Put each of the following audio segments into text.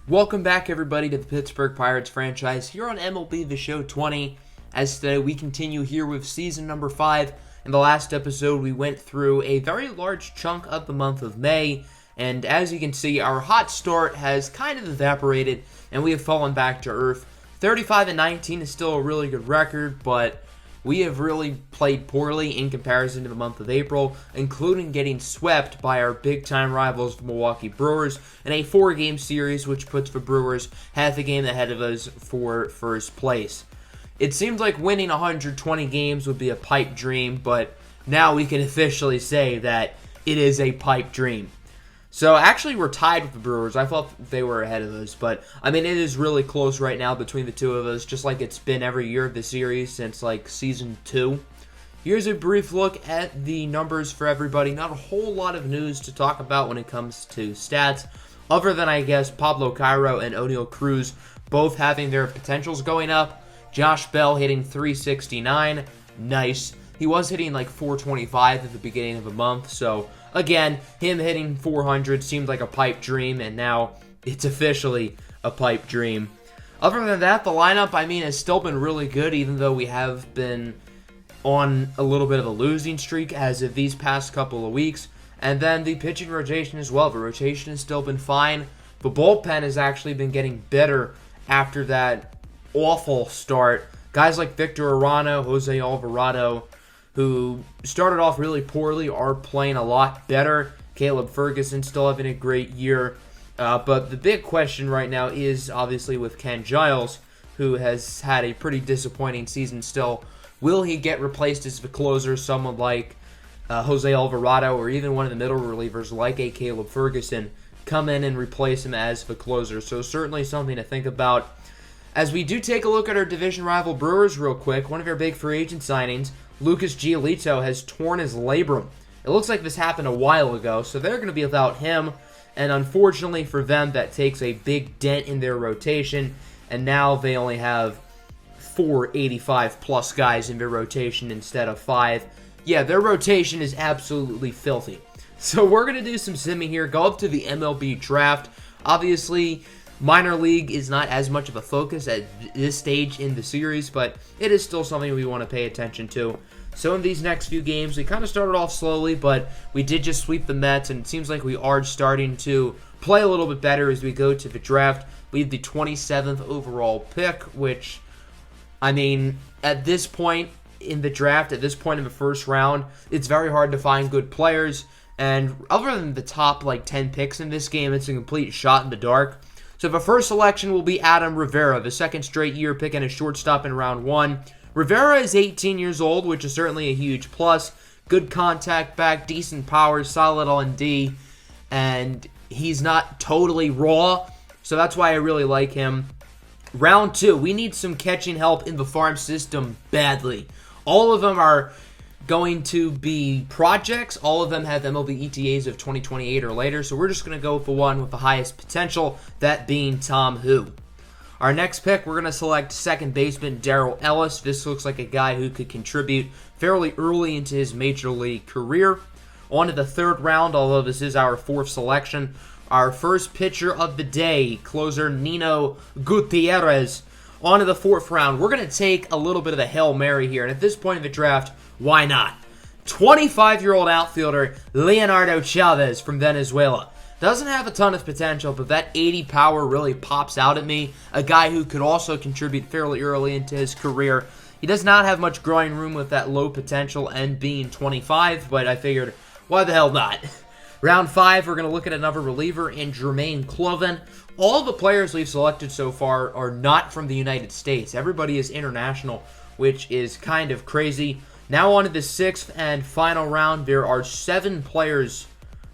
Welcome back, everybody, to the Pittsburgh Pirates franchise here on MLB The Show 20. As today we continue here with season number 5. In the last episode, we went through a very large chunk of the month of May, and as you can see, our hot start has kind of evaporated, and we have fallen back to earth. 35-19 is still a really good record, but we have really played poorly in comparison to the month of April, including getting swept by our big-time rivals, the Milwaukee Brewers, in a 4-game series, which puts the Brewers half a game ahead of us for first place. It seems like winning 120 games would be a pipe dream, but now we can officially say that it is a pipe dream. So actually, we're tied with the Brewers. I thought they were ahead of us, but I mean, it is really close right now between the two of us, just like it's been every year of the series since like season 2. Here's a brief look at the numbers for everybody. Not a whole lot of news to talk about when it comes to stats, other than I guess Pablo Cairo and O'Neal Cruz both having their potentials going up. Josh Bell hitting 369, nice. He was hitting like 425 at the beginning of the month, so again, him hitting 400 seemed like a pipe dream, and now it's officially a pipe dream. Other than that, the lineup, I mean, has still been really good, even though we have been on a little bit of a losing streak as of these past couple of weeks. And then the pitching rotation as well. The rotation has still been fine. The bullpen has actually been getting better after that awful start. Guys like Victor Arano, Jose Alvarado, who started off really poorly, are playing a lot better. Caleb Ferguson still having a great year. But the big question right now is obviously with Ken Giles, who has had a pretty disappointing season still. Will he get replaced as the closer, someone like Jose Alvarado, or even one of the middle relievers like a Caleb Ferguson come in and replace him as the closer? So certainly something to think about. As we do take a look at our division rival Brewers real quick, one of our big free agent signings, Lucas Giolito, has torn his labrum. It looks like this happened a while ago, so they're going to be without him. And unfortunately for them, that takes a big dent in their rotation. And now they only have 4 85-plus guys in their rotation instead of 5. Yeah, their rotation is absolutely filthy. So we're going to do some simming here, go up to the MLB draft. Obviously, minor league is not as much of a focus at this stage in the series, but it is still something we want to pay attention to. So in these next few games, we kind of started off slowly, but we did just sweep the Mets, and it seems like we are starting to play a little bit better as we go to the draft. We have the 27th overall pick, which, I mean, at this point in the draft, at this point in the first round, it's very hard to find good players, and other than the top, 10 picks in this game, it's a complete shot in the dark. So the first selection will be Adam Rivera, the second straight year picking a shortstop in round 1. Rivera is 18 years old, which is certainly a huge plus. Good contact back, decent power, solid on D, and he's not totally raw, so that's why I really like him. Round 2, we need some catching help in the farm system badly. All of them are going to be projects. All of them have MLB ETAs of 2028 or later, so we're just going to go with the one with the highest potential, that being Tom Hu. Our next pick, we're going to select second baseman Darrell Ellis. This looks like a guy who could contribute fairly early into his major league career. On to the third round, although this is our fourth selection. Our first pitcher of the day, closer Nino Gutierrez. On to the fourth round, we're going to take a little bit of a Hail Mary here, and at this point in the draft, why not? 25-year-old outfielder Leonardo Chavez from Venezuela. Doesn't have a ton of potential, but that 80 power really pops out at me. A guy who could also contribute fairly early into his career. He does not have much growing room with that low potential and being 25, but I figured, why the hell not? Round 5, we're going to look at another reliever in Jermaine Cloven. All the players we've selected so far are not from the United States. Everybody is international, which is kind of crazy. Now on to the 6th and final round. There are 7 players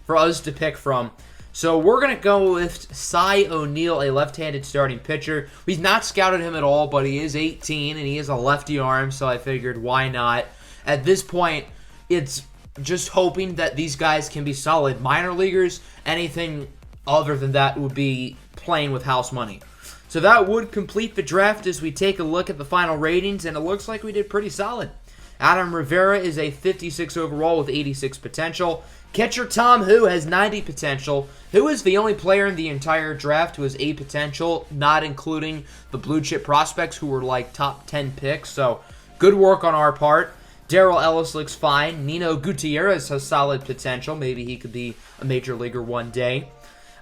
for us to pick from. So we're going to go with Cy O'Neill, a left-handed starting pitcher. We've not scouted him at all, but he is 18 and he has a lefty arm, so I figured why not. At this point, it's just hoping that these guys can be solid minor leaguers. Anything other than that would be playing with house money. So that would complete the draft as we take a look at the final ratings, and it looks like we did pretty solid. Adam Rivera is a 56 overall with 86 potential. Catcher Tom Hu has 90 potential. Hu is the only player in the entire draft who has 8 potential, not including the blue chip prospects who were like top 10 picks. So good work on our part. Darrell Ellis looks fine. Nino Gutierrez has solid potential. Maybe he could be a major leaguer one day.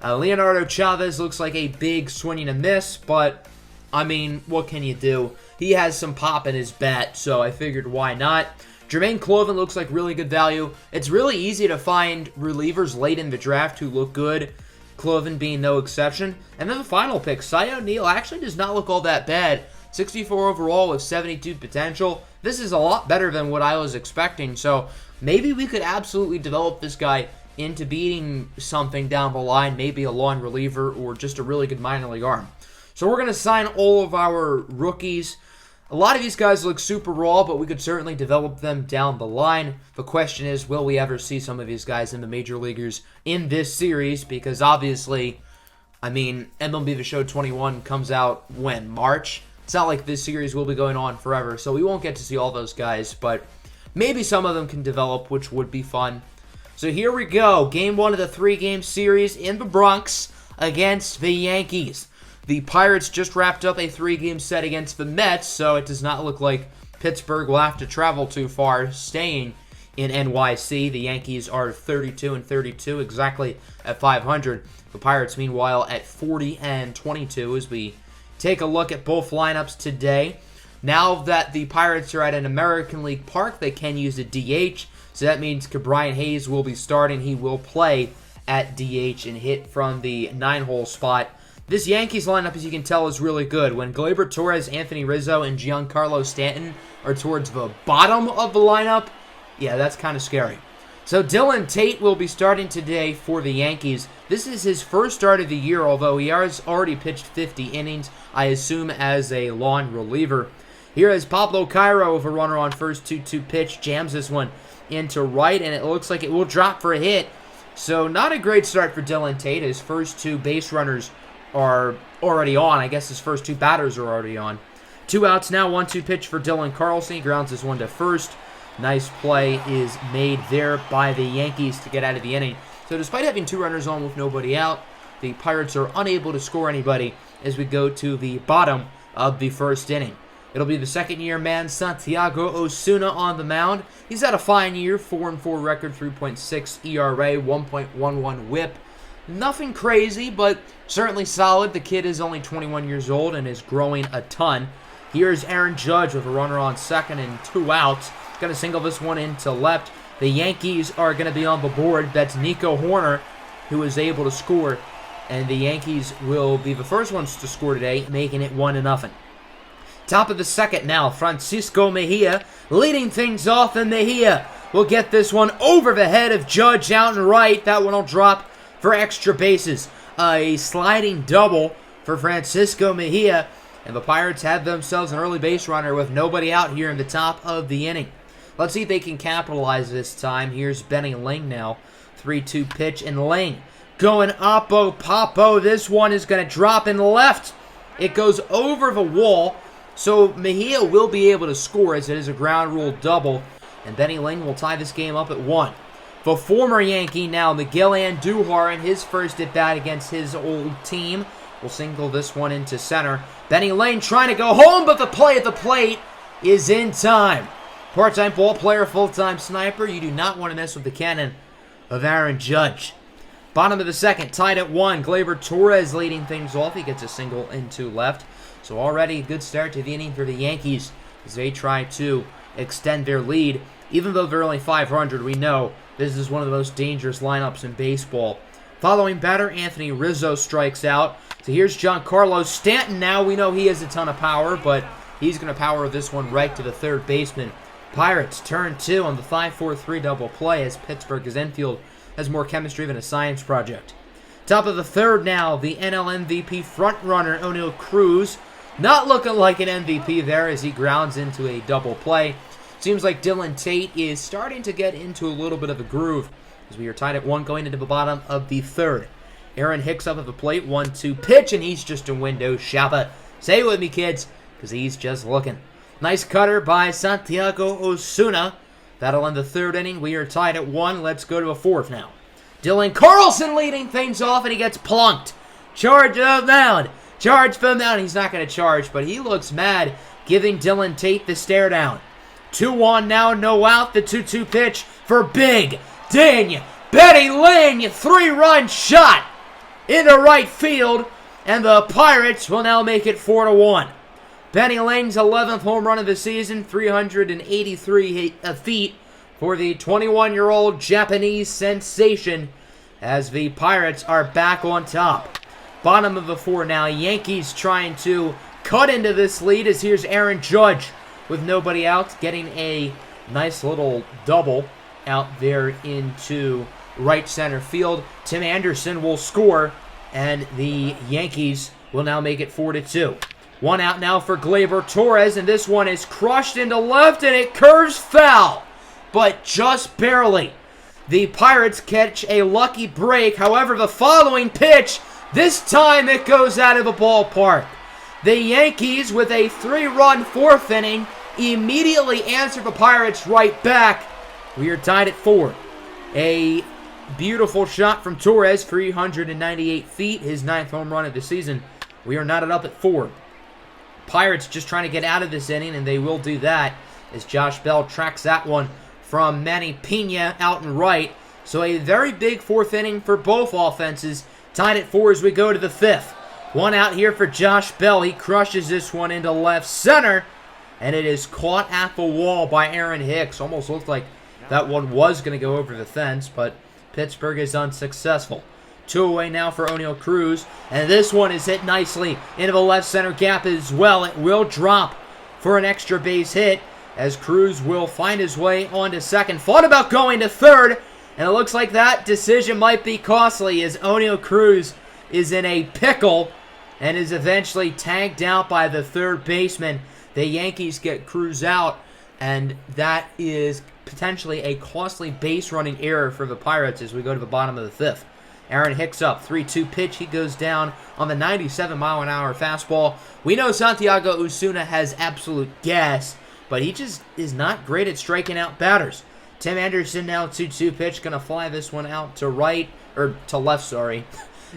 Leonardo Chavez looks like a big swing and a miss, but I mean, what can you do? He has some pop in his bat, so I figured why not. Jermaine Cloven looks like really good value. It's really easy to find relievers late in the draft who look good, Cloven being no exception. And then the final pick, Cy O'Neill, actually does not look all that bad. 64 overall with 72 potential. This is a lot better than what I was expecting, so maybe we could absolutely develop this guy into beating something down the line, maybe a long reliever or just a really good minor league arm. So we're going to sign all of our rookies. A lot of these guys look super raw, but we could certainly develop them down the line. The question is, will we ever see some of these guys in the major leaguers in this series? Because obviously, I mean, MLB The Show 21 comes out when? March? It's not like this series will be going on forever, so we won't get to see all those guys, but maybe some of them can develop, which would be fun. So here we go. Game 1 of the 3-game series in the Bronx against the Yankees. The Pirates just wrapped up a 3-game set against the Mets, so it does not look like Pittsburgh will have to travel too far, staying in NYC. The Yankees are 32-32, exactly at 500. The Pirates, meanwhile, at 40-22 as we take a look at both lineups today. Now that the Pirates are at an American League park, they can use a DH, so that means Brian Hayes will be starting. He will play at DH and hit from the 9-hole spot. This Yankees lineup, as you can tell, is really good. When Gleyber Torres, Anthony Rizzo, and Giancarlo Stanton are towards the bottom of the lineup, yeah, that's kind of scary. So Dylan Tate will be starting today for the Yankees. This is his first start of the year, although he has already pitched 50 innings, I assume as a long reliever. Here is Pablo Cairo with a runner on first, 2-2 pitch, jams this one into right, and it looks like it will drop for a hit. So not a great start for Dylan Tate. His first 2 base runners are already on. I guess his first 2 batters are already on. 2 outs now, 1-2 pitch for Dylan Carlson. He grounds this one to first. Nice play is made there by the Yankees to get out of the inning. So despite having 2 runners on with nobody out, the Pirates are unable to score anybody as we go to the bottom of the first inning. It'll be the second-year man, Santiago Osuna, on the mound. He's had a fine year, 4-4 record, 3.6 ERA, 1.11 WHIP. Nothing crazy, but certainly solid. The kid is only 21 years old and is growing a ton. Here's Aaron Judge with a runner on second and 2 outs. Going to single this one into left. The Yankees are going to be on the board. That's Nico Horner who is able to score. And the Yankees will be the first ones to score today, making it 1-0. Top of the second now, Francisco Mejia leading things off, and Mejia will get this one over the head of Judge out and right. That one will drop for extra bases. A sliding double for Francisco Mejia, and the Pirates have themselves an early base runner with nobody out here in the top of the inning. Let's see if they can capitalize this time. Here's Benny Ling now. 3-2 pitch, and Ling going oppo popo. This one is going to drop in left. It goes over the wall, so Mejia will be able to score as it is a ground rule double, and Benny Ling will tie this game up at 1. The former Yankee now, Miguel Andujar, in his first at-bat against his old team, will single this one into center. Benny Ling trying to go home, but the play at the plate is in time. Part-time ball player, full-time sniper. You do not want to mess with the cannon of Aaron Judge. Bottom of the second, tied at 1. Gleyber Torres leading things off. He gets a single into left. So already a good start to the inning for the Yankees as they try to extend their lead. Even though they're only 500, we know this is one of the most dangerous lineups in baseball. Following batter, Anthony Rizzo strikes out. So here's Giancarlo Stanton now. We know he has a ton of power, but he's going to power this one right to the third baseman. Pirates turn 2 on the 5-4-3 double play as Pittsburgh's infield has more chemistry than a science project. Top of the third now, the NL MVP frontrunner O'Neal Cruz. Not looking like an MVP there as he grounds into a double play. Seems like Dylan Tate is starting to get into a little bit of a groove as we are tied at 1 going into the bottom of the third. Aaron Hicks up at the plate, 1-2 pitch, and he's just a window shopper. Say it with me, kids, because he's just looking. Nice cutter by Santiago Osuna. That'll end the third inning. We are tied at 1. Let's go to a fourth now. Dylan Carlson leading things off, and he gets plunked. Charge of mound. Charge for mound. He's not going to charge, but he looks mad, giving Dylan Tate the stare down. 2-1 now, no out. The 2-2 pitch for Big Ding Benny Lane. 3-run shot into right field, and the Pirates will now make it 4-1. Benny Lane's 11th home run of the season, 383 feet for the 21-year-old Japanese sensation, as the Pirates are back on top. Bottom of the 4 now. Yankees trying to cut into this lead, as here's Aaron Judge with nobody out, getting a nice little double out there into right center field. Tim Anderson will score, and the Yankees will now make it 4-2. 1 out now for Gleyber Torres, and this one is crushed into left, and it curves foul, but just barely. The Pirates catch a lucky break. However, the following pitch, this time it goes out of the ballpark. The Yankees, with a 3-run fourth inning, immediately answer the Pirates right back. We are tied at 4. A beautiful shot from Torres, 398 feet, his 9th home run of the season. We are knotted up at 4. Pirates just trying to get out of this inning, and they will do that as Josh Bell tracks that one from Manny Pena out and right. So a very big 4th inning for both offenses. Tied at 4 as we go to the 5th. 1 out here for Josh Bell. He crushes this one into left center, and it is caught at the wall by Aaron Hicks. Almost looked like that one was going to go over the fence, but Pittsburgh is unsuccessful. 2 away now for O'Neal Cruz, and this one is hit nicely into the left center gap as well. It will drop for an extra base hit, as Cruz will find his way onto second. Thought about going to third, and it looks like that decision might be costly, as O'Neal Cruz is in a pickle and is eventually tagged out by the third baseman. The Yankees get Cruz out, and that is potentially a costly base running error for the Pirates as we go to the bottom of the 5th. Aaron Hicks up, 3-2 pitch. He goes down on the 97-mile-an-hour fastball. We know Santiago Osuna has absolute gas, but he just is not great at striking out batters. Tim Anderson now, 2-2 pitch, going to fly this one out to left, sorry.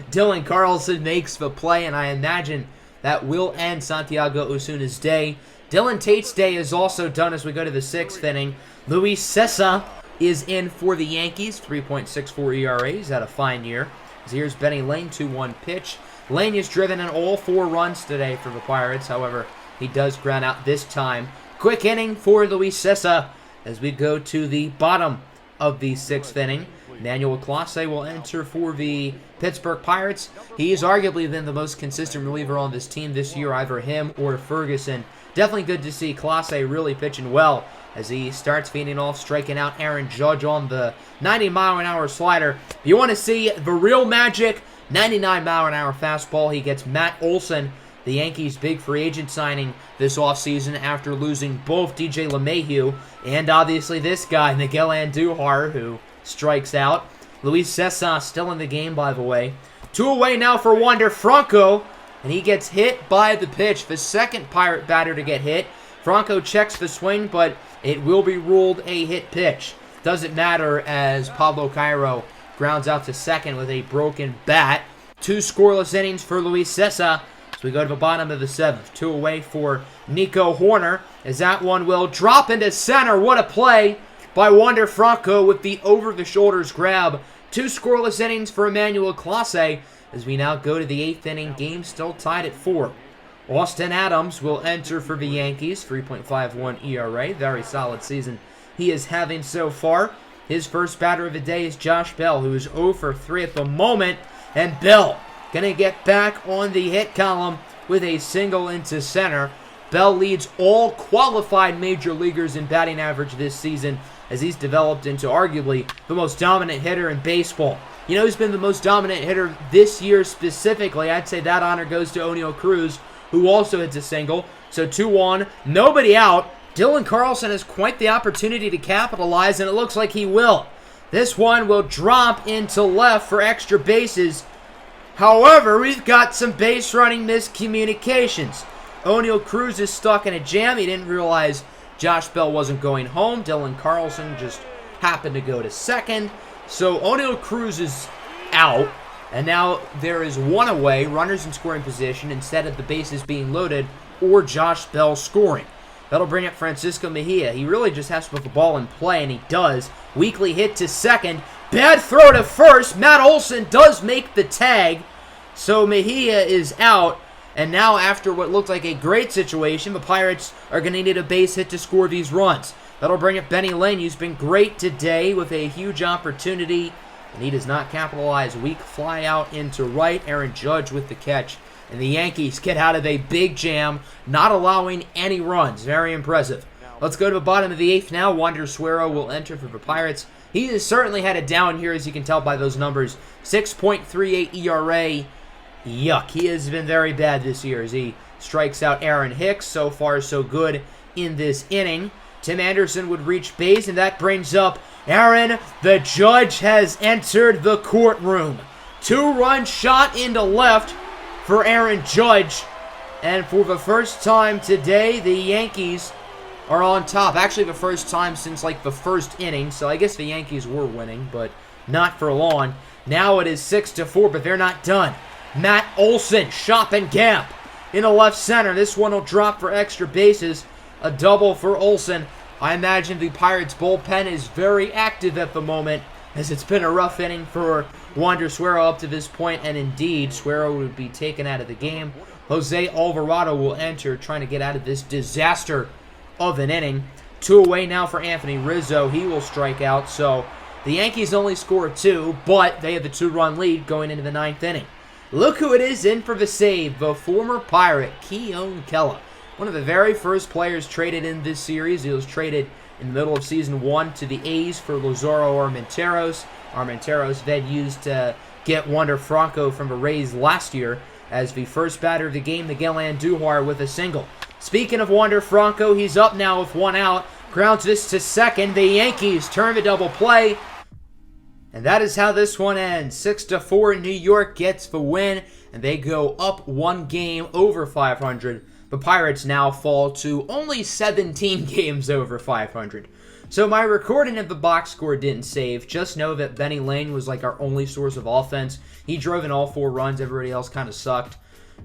Dylan Carlson makes the play, and I imagine that will end Santiago Osuna's day. Dylan Tate's day is also done as we go to the 6th inning. Luis Cessa is in for the Yankees, 3.64 ERA. He's had a fine year. Here's Benny Lane, 2-1 pitch. Lane is driven in all 4 runs today for the Pirates. However, he does ground out this time. Quick inning for Luis Cessa as we go to the bottom of the 6th inning. Manuel Clase will enter for the Pittsburgh Pirates. He has arguably been the most consistent reliever on this team this year, either him or Ferguson. Definitely good to see Clase really pitching well as he starts feeding off, striking out Aaron Judge on the 90-mile-an-hour slider. If you want to see the real magic, 99-mile-an-hour fastball, he gets Matt Olson, the Yankees' big free agent signing this offseason after losing both DJ LeMahieu and obviously this guy, Miguel Andujar, who strikes out. Luis Cessa still in the game, by the way. 2 away now for Wander Franco, and he gets hit by the pitch. The second Pirate batter to get hit. Franco checks the swing, but it will be ruled a hit pitch. Doesn't matter as Pablo Cairo grounds out to second with a broken bat. 2 scoreless innings for Luis Cessa. So we go to the bottom of the 7th. 2 away for Nico Horner as that one will drop into center. What a play by Wander Franco with the over-the-shoulders grab. 2 scoreless innings for Emmanuel Clase as we now go to the 8th inning. Game still tied at 4. Austin Adams will enter for the Yankees, 3.51 ERA. Very solid season he is having so far. His first batter of the day is Josh Bell, who is 0 for 3 at the moment. And Bell going to get back on the hit column with a single into center. Bell leads all qualified major leaguers in batting average this season as he's developed into arguably the most dominant hitter in baseball. You know who's been the most dominant hitter this year specifically? I'd say that honor goes to O'Neal Cruz, who also hits a single. So 2-1, nobody out. Dylan Carlson has quite the opportunity to capitalize, and it looks like he will. This one will drop into left for extra bases. However, we've got some base running miscommunications. O'Neal Cruz is stuck in a jam. He didn't realize Josh Bell wasn't going home. Dylan Carlson just happened to go to second. So Oneil Cruz is out. And now there is one away, runners in scoring position, instead of the bases being loaded or Josh Bell scoring. That'll bring up Francisco Mejia. He really just has to put the ball in play, and he does. Weakly hit to second. Bad throw to first. Matt Olson does make the tag. So Mejia is out. And now after what looked like a great situation, the Pirates are going to need a base hit to score these runs. That'll bring up Benny Lane, who's been great today with a huge opportunity. And he does not capitalize. Weak fly out into right. Aaron Judge with the catch. And the Yankees get out of a big jam, not allowing any runs. Very impressive. Let's go to the bottom of the 8th now. Wander Suero will enter for the Pirates. He has certainly had it down here, as you can tell by those numbers. 6.38 ERA. Yuck. He has been very bad this year as he strikes out Aaron Hicks. So far, so good in this inning. Tim Anderson would reach base, and that brings up Aaron. The Judge has entered the courtroom. 2-run shot into left for Aaron Judge. And for the first time today, the Yankees are on top. Actually, the first time since like the first inning. So I guess the Yankees were winning, but not for long. Now it is 6-4, but they're not done. Matt Olson, shop and gap into left center. This one will drop for extra bases. A double for Olson. I imagine the Pirates bullpen is very active at the moment, as it's been a rough inning for Wander Suero up to this point, and indeed, Suero would be taken out of the game. Jose Alvarado will enter, trying to get out of this disaster of an inning. 2 away now for Anthony Rizzo. He will strike out, so the Yankees only score 2, but they have the 2-run lead going into the 9th inning. Look who it is in for the save, the former Pirate, Keone Kela. One of the very first players traded in this series. He was traded in the middle of Season 1 to the A's for Lazaro Armenteros. Armenteros then used to get Wander Franco from the Rays last year as the first batter of the game, Miguel Andujar, with a single. Speaking of Wander Franco, he's up now with 1 out. Grounds this to second. The Yankees turn the double play. And that is how this one ends. 6-4, New York gets the win, and they go up 1 game over 500. The Pirates now fall to only 17 games over 500. So my recording of the box score didn't save. Just know that Benny Lane was like our only source of offense. He drove in all 4 runs. Everybody else kind of sucked.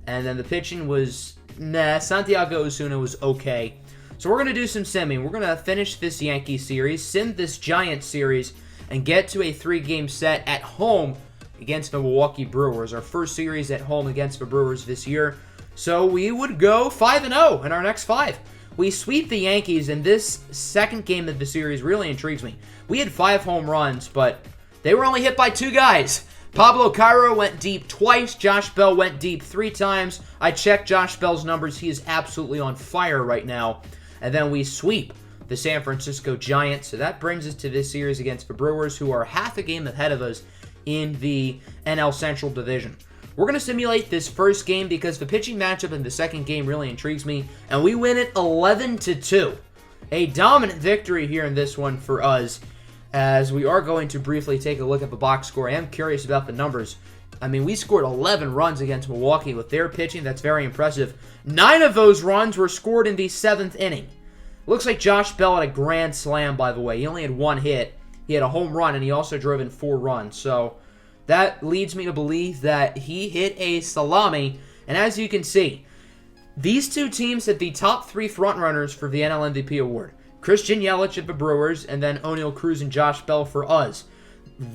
And then the pitching was nah. Santiago Osuna was okay. So we're going to do some simming. We're going to finish this Yankee series, sim this Giants series, and get to a 3-game set at home against the Milwaukee Brewers. Our first series at home against the Brewers this year. So we would go 5-0 in our next 5. We sweep the Yankees, and this second game of the series really intrigues me. We had 5 home runs, but they were only hit by 2 guys. Pablo Cairo went deep twice. Josh Bell went deep 3 times. I checked Josh Bell's numbers. He is absolutely on fire right now. And then we sweep the San Francisco Giants. So that brings us to this series against the Brewers, who are half a game ahead of us in the NL Central Division. We're going to simulate this first game because the pitching matchup in the second game really intrigues me, and we win it 11-2. A dominant victory here in this one for us, as we are going to briefly take a look at the box score. I am curious about the numbers. I mean, we scored 11 runs against Milwaukee with their pitching. That's very impressive. 9 of those runs were scored in the 7th inning. Looks like Josh Bell had a grand slam, by the way. He only had 1 hit. He had a home run, and he also drove in 4 runs. So that leads me to believe that he hit a salami. And as you can see, these 2 teams had the top 3 frontrunners for the NL MVP award. Christian Yelich of the Brewers, and then Oneil Cruz and Josh Bell for us.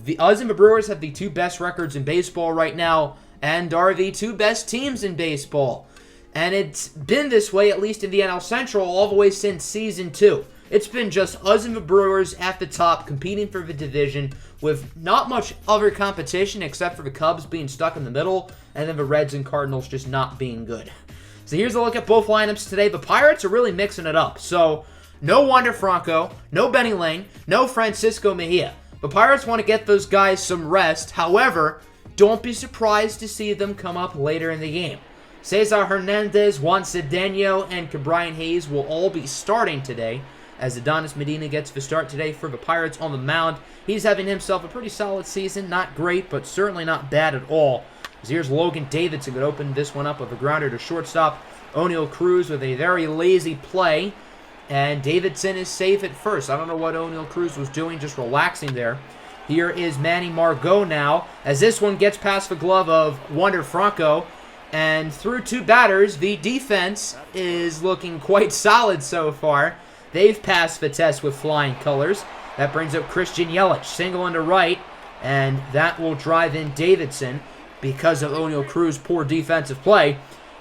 The us and the Brewers have the 2 best records in baseball right now, and are the 2 best teams in baseball. And it's been this way, at least in the NL Central, all the way since Season 2. It's been just us and the Brewers at the top, competing for the division, with not much other competition except for the Cubs being stuck in the middle, and then the Reds and Cardinals just not being good. So here's a look at both lineups today. The Pirates are really mixing it up. So no Wander Franco, no Benny Lane, no Francisco Mejia. The Pirates want to get those guys some rest. However, don't be surprised to see them come up later in the game. Cesar Hernandez, Juan Cedeno, and Ke'Bryan Hayes will all be starting today, as Adonis Medina gets the start today for the Pirates on the mound. He's having himself a pretty solid season. Not great, but certainly not bad at all. As here's Logan Davidson could open this one up with a grounder to shortstop. Oneil Cruz with a very lazy play And Davidson is safe at first. I don't know what O'Neal Cruz was doing, just relaxing there. Here is Manny Margot now, as this one gets past the glove of Wander Franco. And through two batters, the defense is looking quite solid so far. They've passed the test with flying colors. That brings up Christian Yelich, single into right, and that will drive in Davidson because of O'Neal Cruz's poor defensive play.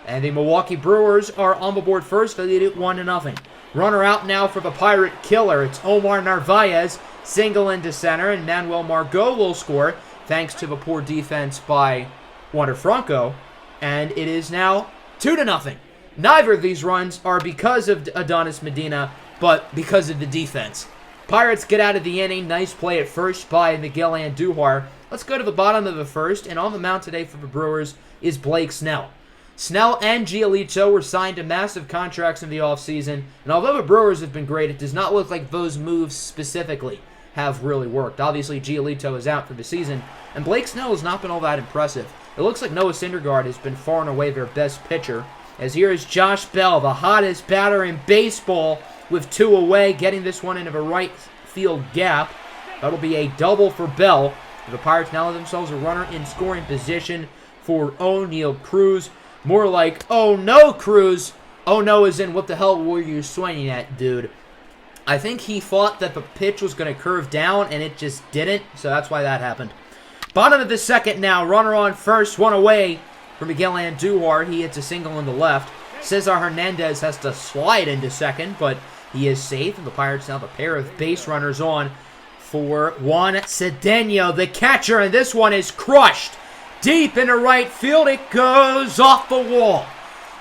And the Milwaukee Brewers are on the board first. They lead it 1-0. Runner out now for the Pirate Killer. It's Omar Narvaez, single into center, and Manuel Margot will score thanks to the poor defense by Wander Franco. And it is now 2-0. Neither of these runs are because of Adonis Medina, but because of the defense. Pirates get out of the inning. Nice play at first by Miguel Andujar. Let's go to the bottom of the first, and on the mound today for the Brewers is Blake Snell. Snell and Giolito were signed to massive contracts in the offseason, and although the Brewers have been great, it does not look like those moves specifically have really worked. Obviously, Giolito is out for the season, and Blake Snell has not been all that impressive. It looks like Noah Syndergaard has been far and away their best pitcher, as here is Josh Bell, the hottest batter in baseball, with two away, getting this one into the right field gap. That'll be a double for Bell. The Pirates now have themselves a runner in scoring position for O'Neal Cruz. More like, oh no, Cruz. Oh no as in, what the hell were you swinging at, dude? I think he thought that the pitch was going to curve down, and it just didn't, so that's why that happened. Bottom of the second now, runner on first, one away for Miguel Andujar. He hits a single in the left. Cesar Hernandez has to slide into second, but he is safe, and the Pirates now have a pair of base runners on for Juan Cedeno, the catcher, and this one is crushed. Deep into right field, it goes off the wall.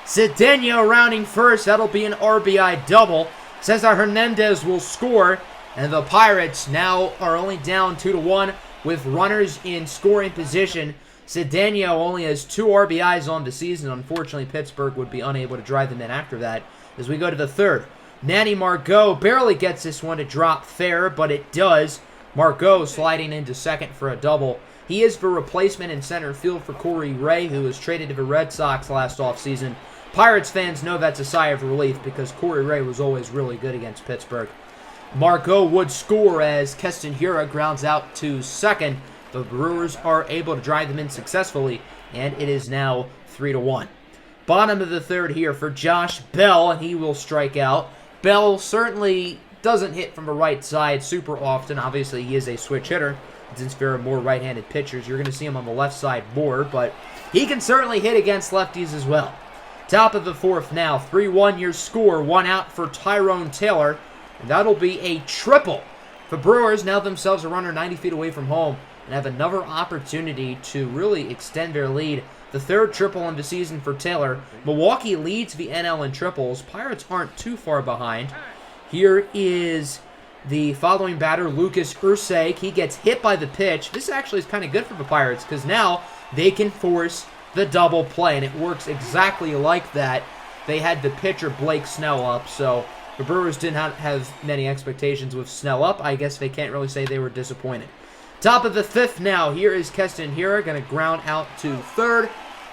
Cedeno rounding first, that'll be an RBI double. Cesar Hernandez will score, and the Pirates now are only down 2-1 with runners in scoring position. Cedeno only has 2 RBIs on the season. Unfortunately, Pittsburgh would be unable to drive them in after that. As we go to the third, Manny Margot barely gets this one to drop fair, but it does. Margot sliding into second for a double. He is the replacement in center field for Corey Ray, who was traded to the Red Sox last offseason. Pirates fans know that's a sigh of relief because Corey Ray was always really good against Pittsburgh. Margot would score as Keston Hiura grounds out to second. The Brewers are able to drive them in successfully, and it is now 3-1. Bottom of the third here for Josh Bell, and he will strike out. Bell certainly doesn't hit from the right side super often. Obviously, he is a switch hitter. Since there are more right-handed pitchers, you're going to see him on the left side more, but he can certainly hit against lefties as well. Top of the fourth now, 3-1 your score, one out for Tyrone Taylor, and that'll be a triple. The Brewers now themselves a runner 90 feet away from home and have another opportunity to really extend their lead. The third triple in the season for Taylor. Milwaukee leads the NL in triples. Pirates aren't too far behind. Here is the following batter, Lucas Ursek. He gets hit by the pitch. This actually is kind of good for the Pirates because now they can force the double play, and it works exactly like that. They had the pitcher Blake Snell up, so the Brewers did not have many expectations with Snell up. I guess they can't really say they were disappointed. Top of the fifth now. Here is Keston Hiura going to ground out to third.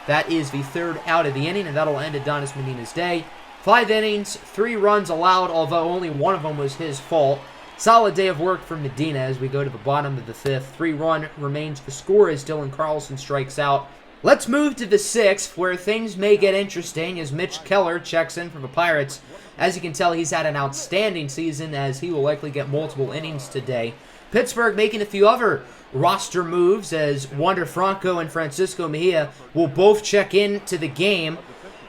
That is the third out of the inning, and that'll end Adonis Medina's day. 5 innings, 3 runs allowed, although only one of them was his fault. Solid day of work for Medina as we go to the bottom of the fifth. 3-run remains the score as Dylan Carlson strikes out. Let's move to the sixth, where things may get interesting as Mitch Keller checks in for the Pirates. As you can tell, he's had an outstanding season as he will likely get multiple innings today. Pittsburgh making a few other roster moves as Wander Franco and Francisco Mejia will both check in to the game.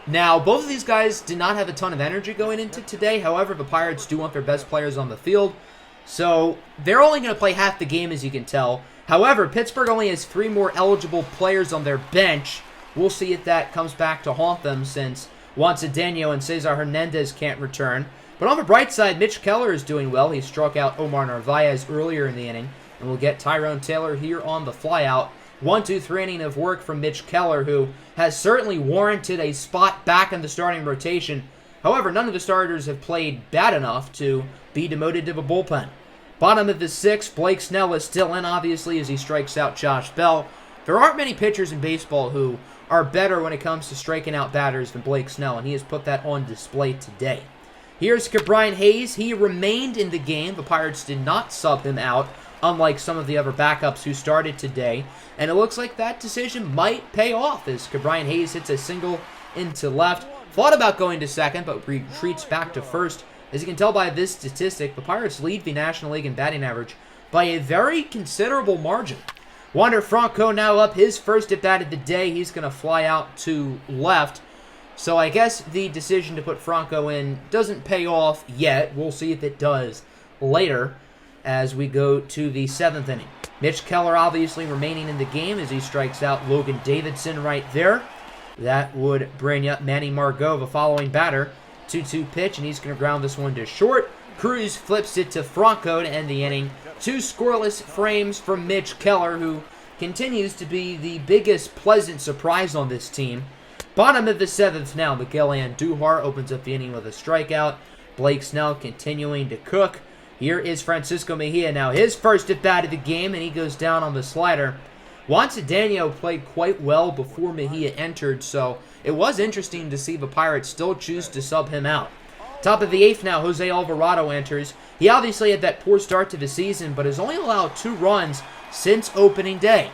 Now, both of these guys did not have a ton of energy going into today. However, the Pirates do want their best players on the field. So they're only going to play half the game, as you can tell. However, Pittsburgh only has 3 more eligible players on their bench. We'll see if that comes back to haunt them since Juan Cedeno and Cesar Hernandez can't return. But on the bright side, Mitch Keller is doing well. He struck out Omar Narvaez earlier in the inning. And we'll get Tyrone Taylor here on the flyout. 1-2-3 inning of work from Mitch Keller, who has certainly warranted a spot back in the starting rotation. However, none of the starters have played bad enough to be demoted to the bullpen. Bottom of the sixth, Blake Snell is still in, obviously, as he strikes out Josh Bell. There aren't many pitchers in baseball who are better when it comes to striking out batters than Blake Snell, and he has put that on display today. Here's Ke'Bryan Hayes. He remained in the game. The Pirates did not sub him out, unlike some of the other backups who started today. And it looks like that decision might pay off as Ke'Bryan Hayes hits a single into left. Thought about going to second, but retreats back to first. As you can tell by this statistic, the Pirates lead the National League in batting average by a very considerable margin. Wander Franco now up his first at bat of the day. He's going to fly out to left. So I guess the decision to put Franco in doesn't pay off yet. We'll see if it does later as we go to the 7th inning. Mitch Keller obviously remaining in the game as he strikes out Logan Davidson right there. That would bring up Manny Margot, the following batter. 2-2 pitch, and he's going to ground this one to short. Cruz flips it to Franco to end the inning. 2 scoreless frames from Mitch Keller, who continues to be the biggest pleasant surprise on this team. Bottom of the 7th now, Miguel Andujar opens up the inning with a strikeout. Blake Snell continuing to cook. Here is Francisco Mejia now, his first at bat of the game, and he goes down on the slider. Juan Cedeno played quite well before Mejia entered, so it was interesting to see the Pirates still choose to sub him out. Top of the 8th now, Jose Alvarado enters. He obviously had that poor start to the season, but has only allowed 2 runs since opening day.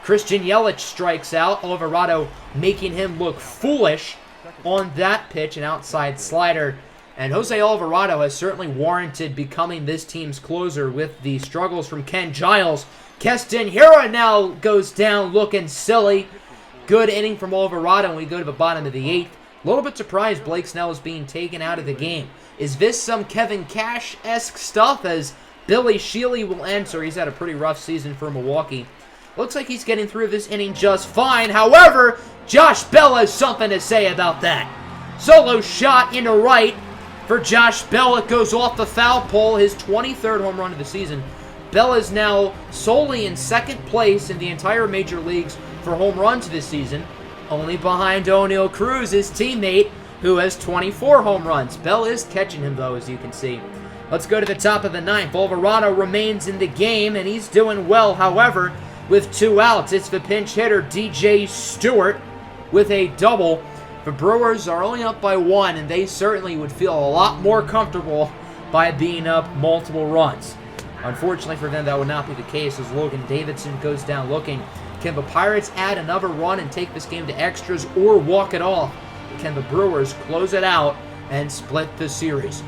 Christian Yelich strikes out, Alvarado making him look foolish on that pitch, an outside slider. And Jose Alvarado has certainly warranted becoming this team's closer with the struggles from Ken Giles. Keston Hiura now goes down looking silly. Good inning from Alvarado, and we go to the bottom of the 8th. A little bit surprised Blake Snell is being taken out of the game. Is this some Kevin Cash-esque stuff as Billy Shealy will enter? He's had a pretty rough season for Milwaukee. Looks like he's getting through this inning just fine. However, Josh Bell has something to say about that. Solo shot into right for Josh Bell. It goes off the foul pole, his 23rd home run of the season. Bell is now solely in 2nd place in the entire major leagues for home runs this season, only behind O'Neal Cruz, his teammate, who has 24 home runs. Bell is catching him, though, as you can see. Let's go to the top of the 9th. Alvarado remains in the game, and he's doing well. However, with 2 outs, it's the pinch hitter, DJ Stewart, with a double. The Brewers are only up by 1, and they certainly would feel a lot more comfortable by being up multiple runs. Unfortunately for them, that would not be the case as Logan Davidson goes down looking. Can the Pirates add another run and take this game to extras or walk it off? Can the Brewers close it out and split the series?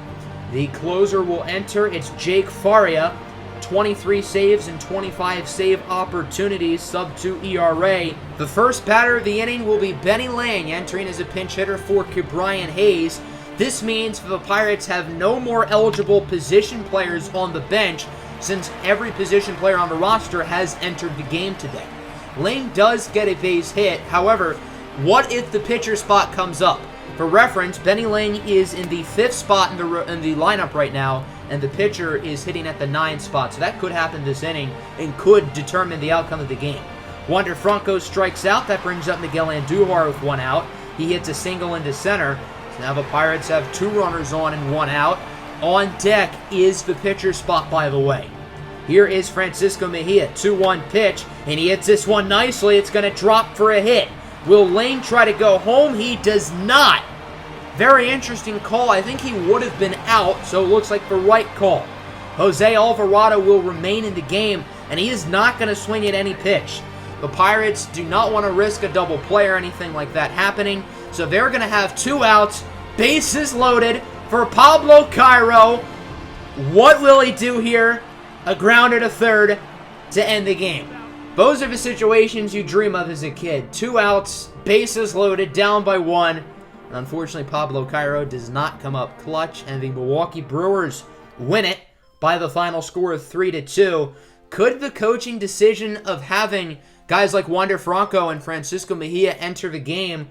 The closer will enter. It's Jake Faria. 23 saves and 25 save opportunities, sub-2 ERA. The first batter of the inning will be Benny Lang, entering as a pinch hitter for Ke'Bryan Hayes. This means the Pirates have no more eligible position players on the bench since every position player on the roster has entered the game today. Lang does get a base hit. However, what if the pitcher spot comes up? For reference, Benny Lang is in the 5th spot in the lineup right now, and the pitcher is hitting at the 9th spot. So that could happen this inning and could determine the outcome of the game. Wander Franco strikes out. That brings up Miguel Andujar with 1 out. He hits a single into center. So now the Pirates have 2 runners on and 1 out. On deck is the pitcher spot, by the way. Here is Francisco Mejia, 2-1 pitch, and he hits this one nicely. It's going to drop for a hit. Will Lane try to go home? He does not. Very interesting call. I think he would have been out, so it looks like the right call. Jose Alvarado will remain in the game, and he is not going to swing at any pitch. The Pirates do not want to risk a double play or anything like that happening, so they're going to have 2 outs, bases loaded for Pablo Cairo. What will he do here? A grounder to third to end the game. Those are the situations you dream of as a kid. 2 outs, bases loaded, down by 1. Unfortunately, Pablo Cairo does not come up clutch, and the Milwaukee Brewers win it by the final score of 3-2. Could the coaching decision of having guys like Wander Franco and Francisco Mejia enter the game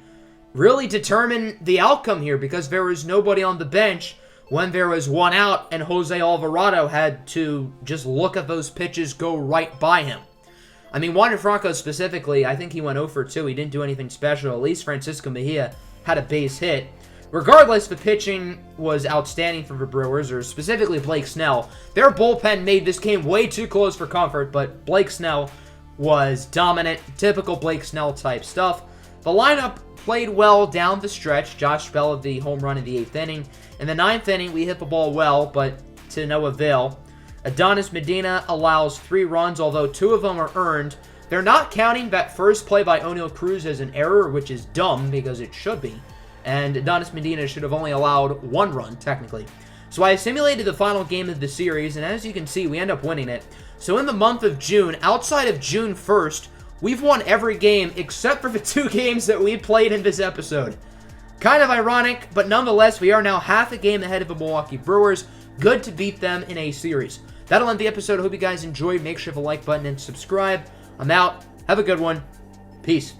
really determine the outcome here? Because there was nobody on the bench when there was 1 out, and Jose Alvarado had to just look at those pitches go right by him. I mean, Wander Franco specifically, I think he went 0 for 2. He didn't do anything special. At least Francisco Mejia had a base hit. Regardless, the pitching was outstanding for the Brewers, or specifically Blake Snell. Their bullpen made this game way too close for comfort, but Blake Snell was dominant. Typical Blake Snell type stuff. The lineup played well down the stretch. Josh Bell of the home run in the 8th inning. In the 9th inning, we hit the ball well, but to no avail. Adonis Medina allows 3 runs, although 2 of them are earned. They're not counting that first play by O'Neal Cruz as an error, which is dumb because it should be. And Adonis Medina should have only allowed 1 run, technically. So I simulated the final game of the series, and as you can see, we end up winning it. So in the month of June, outside of June 1st, we've won every game except for the 2 games that we played in this episode. Kind of ironic, but nonetheless, we are now half a game ahead of the Milwaukee Brewers. Good to beat them in a series. That'll end the episode. I hope you guys enjoyed. Make sure to hit the like button and subscribe. I'm out. Have a good one. Peace.